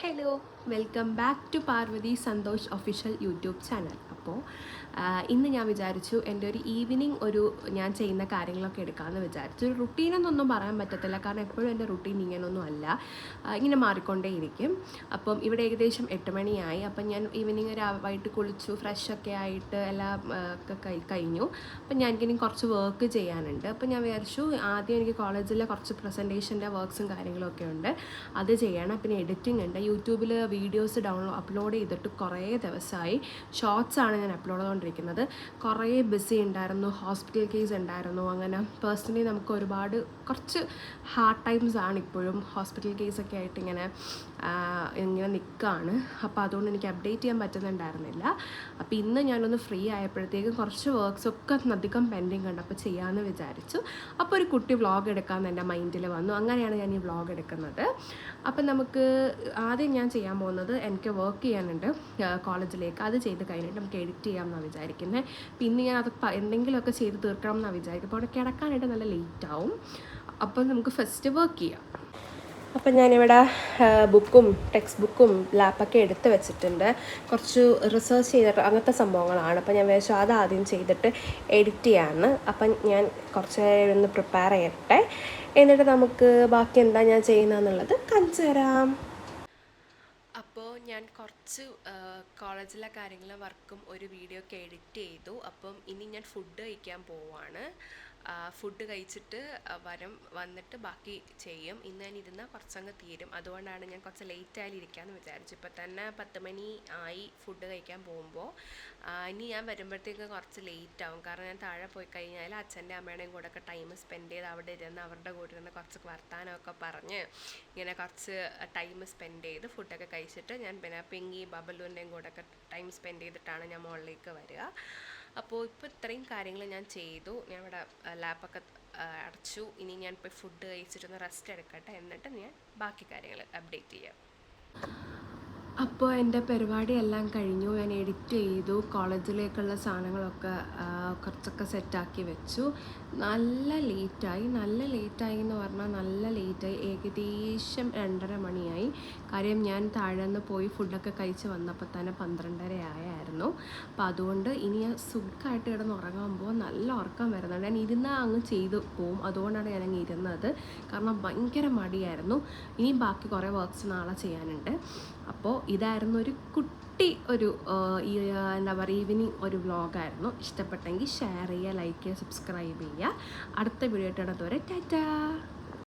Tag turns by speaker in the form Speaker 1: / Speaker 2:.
Speaker 1: Hello, welcome back to Parvathy Santhosh official YouTube channel. അപ്പോൾ ഇന്ന് ഞാൻ വിചാരിച്ചു എൻ്റെ ഒരു ഈവനിങ് ഞാൻ ചെയ്യുന്ന കാര്യങ്ങളൊക്കെ എടുക്കാമെന്ന് വിചാരിച്ചു. ഒരു റുട്ടീനെന്നൊന്നും പറയാൻ പറ്റത്തില്ല, കാരണം എപ്പോഴും എൻ്റെ റുട്ടീൻ ഇങ്ങനെയൊന്നും അല്ല, ഇങ്ങനെ മാറിക്കൊണ്ടേയിരിക്കും. അപ്പം ഇവിടെ ഏകദേശം 8 മണിയായി. അപ്പം ഞാൻ ഈവനിങ് വൈകിട്ട് കുളിച്ചു ഫ്രഷൊക്കെ ആയിട്ട് എല്ലാം ഒക്കെ കഴിഞ്ഞു. അപ്പം ഞാൻ എനിക്കിനി കുറച്ച് വർക്ക് ചെയ്യാനുണ്ട്. അപ്പം ഞാൻ വിചാരിച്ചു ആദ്യം എനിക്ക് കോളേജിലെ കുറച്ച് പ്രസൻറ്റേഷൻ്റെ വർക്ക്സും കാര്യങ്ങളൊക്കെ ഉണ്ട്, അത് ചെയ്യണം. പിന്നെ എഡിറ്റിംഗ് ഉണ്ട്. യൂട്യൂബിൽ വീഡിയോസ് അപ്ലോഡ് ചെയ്തിട്ട് കുറേ ദിവസമായി. ഷോർട്സാണ് ഞാൻ അപ്ലോഡ് ചെയ്തുകൊണ്ടിരിക്കുന്നത്. കുറേ ബിസി ഉണ്ടായിരുന്നു, ഹോസ്പിറ്റൽ കേസ് ഉണ്ടായിരുന്നു. അങ്ങനെ പേഴ്സണലി നമുക്ക് കുറച്ച് ഹാർഡ് ടൈംസ് ആണ് ഇപ്പോഴും. ഹോസ്പിറ്റൽ കേസൊക്കെ ആയിട്ട് ഇങ്ങനെ നിൽക്കുകയാണ്. അപ്പോൾ അതുകൊണ്ട് എനിക്ക് അപ്ഡേറ്റ് ചെയ്യാൻ പറ്റുന്നുണ്ടായിരുന്നില്ല. അപ്പോൾ ഇന്ന് ഞാനൊന്ന് ഫ്രീ ആയപ്പോഴത്തേക്കും കുറച്ച് വർക്ക്സൊക്കെ അധികം പെൻഡിങ് ഉണ്ട്, അപ്പോൾ ചെയ്യാമെന്ന് വിചാരിച്ചു. അപ്പോൾ ഒരു കുട്ടി വ്ളോഗ് എടുക്കാമെന്ന് എൻ്റെ മൈൻഡിൽ വന്നു. അങ്ങനെയാണ് ഞാൻ ഈ വ്ളോഗ് എടുക്കുന്നത്. അപ്പം നമുക്ക് ആദ്യം ഞാൻ ചെയ്യാൻ പോകുന്നത്, എനിക്ക് വർക്ക് ചെയ്യാനുണ്ട് കോളേജിലേക്ക്. അത് ചെയ്ത് കഴിഞ്ഞിട്ട് നമുക്ക് എഡിറ്റ് ചെയ്യാമെന്നാണ് വിചാരിക്കുന്നത്. പിന്നെ ഞാൻ അത് എന്തെങ്കിലുമൊക്കെ ചെയ്ത് തീർക്കണം എന്നാണ് വിചാരിക്കുന്നത്. അപ്പോൾ അവിടെ കിടക്കാനായിട്ട് നല്ല ലേറ്റാവും. അപ്പോൾ നമുക്ക് ഫസ്റ്റ് വർക്ക് ചെയ്യാം. അപ്പം ഞാനിവിടെ ബുക്കും ടെക്സ്റ്റ് ബുക്കും ലാപ്പൊക്കെ എടുത്ത് വെച്ചിട്ടുണ്ട്. കുറച്ച് റിസർച്ച് ചെയ്തിട്ട് അങ്ങനത്തെ സംഭവങ്ങളാണ്. അപ്പം ഞാൻ വിചാരിച്ചു അതാദ്യം ചെയ്തിട്ട് എഡിറ്റ് ചെയ്യാമെന്ന്. അപ്പം ഞാൻ കുറച്ച് നേരം ഒന്ന് പ്രിപ്പയർ ചെയ്യട്ടെ, എന്നിട്ട് നമുക്ക് ബാക്കി എന്താ ഞാൻ ചെയ്യുന്നതെന്നുള്ളത് കാണിച്ചു തരാം. അപ്പോൾ ഞാൻ കുറച്ച് കോളേജിലെ കാര്യങ്ങളും വർക്കും ഒരു വീഡിയോ ഒക്കെ എഡിറ്റ് ചെയ്തു. അപ്പം ഇനി ഞാൻ ഫുഡ് കഴിക്കാൻ പോവാണ്. ഫുഡ് കഴിച്ചിട്ട് വന്നിട്ട് ബാക്കി ചെയ്യും. ഇന്ന് ഞാൻ ഇരുന്നാൽ കുറച്ചങ്ങ് തീരും. അതുകൊണ്ടാണ് ഞാൻ കുറച്ച് ലേറ്റായാലും ഇരിക്കാമെന്ന് വിചാരിച്ചു. ഇപ്പം തന്നെ 10 മണി ആയി ഫുഡ് കഴിക്കാൻ പോകുമ്പോൾ. ഇനി ഞാൻ വരുമ്പോഴത്തേക്ക് കുറച്ച് ലേറ്റ് ആവും, കാരണം ഞാൻ താഴെ പോയി കഴിഞ്ഞാൽ അച്ഛൻ്റെ അമ്മയുടെയും കൂടെ ഒക്കെ ടൈം സ്പെൻഡ് ചെയ്ത് അവിടെ ഇരുന്ന് അവരുടെ കൂടെ ഇരുന്ന് കുറച്ച് വർത്താനമൊക്കെ പറഞ്ഞ് ഇങ്ങനെ കുറച്ച് ടൈം സ്പെൻഡ് ചെയ്ത് ഫുഡൊക്കെ കഴിച്ചിട്ട് ഞാൻ പിന്നെ പിങ്കി ബബലുവിൻ്റെയും കൂടെ ഒക്കെ ടൈം സ്പെൻഡ് ചെയ്തിട്ടാണ് ഞാൻ മുകളിലേക്ക് വരിക. അപ്പോൾ ഇപ്പോൾ ഇത്രയും കാര്യങ്ങൾ ഞാൻ ചെയ്തു. ഞാൻ ഇവിടെ ലാപ്പൊക്കെ അടച്ചു. ഇനി ഞാൻ ഇപ്പോൾ ഫുഡ് കഴിച്ചിട്ടൊന്ന് റെസ്റ്റ് എടുക്കട്ടെ, എന്നിട്ട് ഞാൻ ബാക്കി കാര്യങ്ങൾ അപ്ഡേറ്റ് ചെയ്യാം. അപ്പോൾ എൻ്റെ പരിപാടിയെല്ലാം കഴിഞ്ഞു. ഞാൻ എഡിറ്റ് ചെയ്തു, കോളേജിലേക്കുള്ള സാധനങ്ങളൊക്കെ കുറച്ചൊക്കെ സെറ്റാക്കി വെച്ചു. നല്ല ലേറ്റായി എന്ന് പറഞ്ഞാൽ നല്ല ലേറ്റായി. ഏകദേശം 2:30 മണിയായി. കാര്യം ഞാൻ താഴെ നിന്ന് പോയി ഫുഡൊക്കെ കഴിച്ച് വന്നപ്പോൾ തന്നെ 12:30 ആയായിരുന്നു. അപ്പോൾ അതുകൊണ്ട് ഇനി ഞാൻ സുഖമായിട്ട് കിടന്ന് ഉറങ്ങുമ്പോൾ നല്ല ഉറക്കം വരുന്നുണ്ട്. ഞാൻ ഇരുന്നാൽ അങ്ങ് ചെയ്ത് പോവും, അതുകൊണ്ടാണ് ഞാനങ്ങ് ഇരുന്നത്. കാരണം ഭയങ്കര മടിയായിരുന്നു. ഇനിയും ബാക്കി കുറേ വർക്ക്സ് നാളെ ചെയ്യാനുണ്ട്. അപ്പോൾ ഇതായിരുന്നു ഒരു കുട്ടി എന്താ പറയുക, ഈവനിങ് ഒരു വ്ളോഗായിരുന്നു. ഇഷ്ടപ്പെട്ടെങ്കിൽ ഷെയർ ചെയ്യുക, ലൈക്ക് ചെയ്യുക, സബ്സ്ക്രൈബ് ചെയ്യുക. അടുത്ത വീഡിയോ ആയിട്ട് വരെ ടാറ്റാ.